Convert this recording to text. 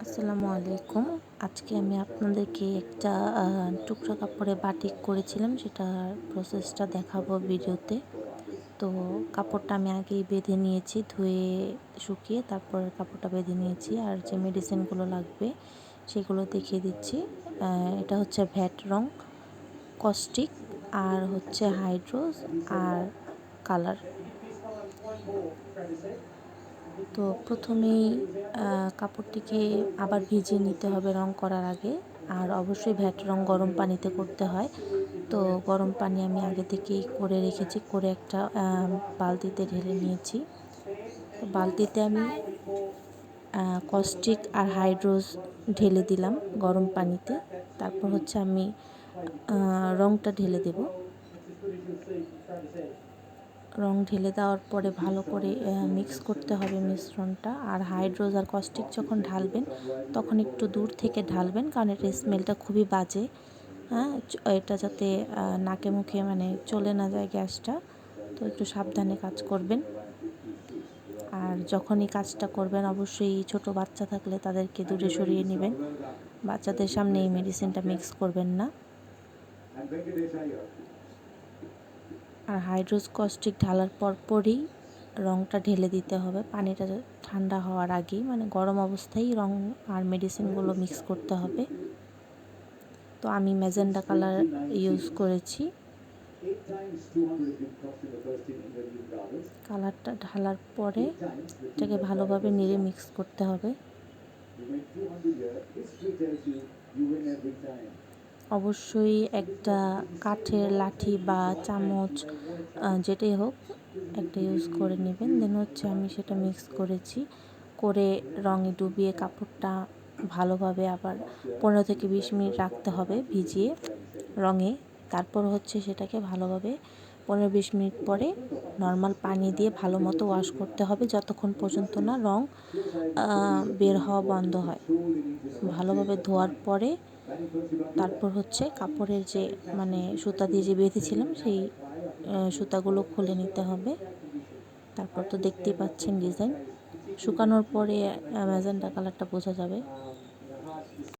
আসসালামু আলাইকুম। আজকে আমি আপনাদেরকে একটা টুকরা কাপড়ে বাটিক করেছিলাম, সেটার প্রসেসটা দেখাবো ভিডিওতে। তো কাপড়টা আমি আগেই বেঁধে নিয়েছি, ধুয়ে শুকিয়ে তারপর কাপড়টা বেঁধে নিয়েছি। আর যে মেডিসিনগুলো লাগবে সেগুলো দেখিয়ে দিচ্ছি। এটা হচ্ছে ভ্যাট রং, কস্টিক, আর হচ্ছে হাইড্রোজ আর কালার। তো প্রথমেই কাপড়টিকে আবার ভিজিয়ে নিতে হবে রং করার আগে। আর অবশ্যই ভ্যাট রং গরম পানিতে করতে হয়। তো গরম পানি আমি আগে থেকেই করে রেখেছি, করে একটা বালতিতে ঢেলে নিয়েছি। তো বালতিতে আমি কস্টিক আর হাইড্রোজ ঢেলে দিলাম গরম পানিতে। তারপর হচ্ছে আমি রংটা ঢেলে দেব। রং ঢেলে দেওয়ার পরে ভালো করে মিক্স করতে হবে মিশ্রণটা। আর হাইড্রোজ আর কস্টিক যখন ঢালবেন তখন একটু দূর থেকে ঢালবেন, কারণ এটার স্মেলটা খুবই বাজে। হ্যাঁ, এটা যাতে নাকে মুখে মানে চলে না যায় গ্যাসটা, তো একটু সাবধানে কাজ করবেন। আর যখনই কাজটা করবেন অবশ্যই ছোট বাচ্চা থাকলে তাদেরকে দূরে সরিয়ে নেবেন। বাচ্চাদের সামনে এই মেডিসিনটা মিক্স করবেন না। আর হাইড্রোজ কস্টিক ঢালার পরই রঙটা ঢেলে দিতে হবে, পানিটা ঠান্ডা হওয়ার আগেই, মানে গরম অবস্থায় রং আর মেডিসিনগুলো মিক্স করতে হবে। তো আমি ম্যাজেন্ডা কালার ইউজ করেছি। কালারটা ঢালার পরে এটাকে ভালোভাবে নেড়ে মিক্স করতে হবে। অবশ্যই একটা কাঠের লাঠি বা চামচ, যেটাই হোক একটা ইউজ করে নেবেন। দেন হচ্ছে আমি সেটা মিক্স করেছি, করে রঙে ডুবিয়ে কাপড়টা ভালোভাবে আবার 15 থেকে 20 মিনিট রাখতে হবে ভিজিয়ে রঙে। তারপর হচ্ছে সেটাকে ভালোভাবে 15-20 মিনিট পরে নর্মাল পানি দিয়ে ভালো মতো ওয়াশ করতে হবে, যতক্ষণ পর্যন্ত না রঙ বের হওয়া বন্ধ হয়। ভালোভাবে ধোয়ার পরে তারপর হচ্ছে কাপড়ের যে মানে সুতা দিয়ে যে বেঁধেছিলাম সেই সুতাগুলো খুলে নিতে হবে। তারপর তো দেখতেই পাচ্ছেন ডিজাইন। শুকানোর পরে ম্যাজেন্টা কালারটা বোঝা যাবে।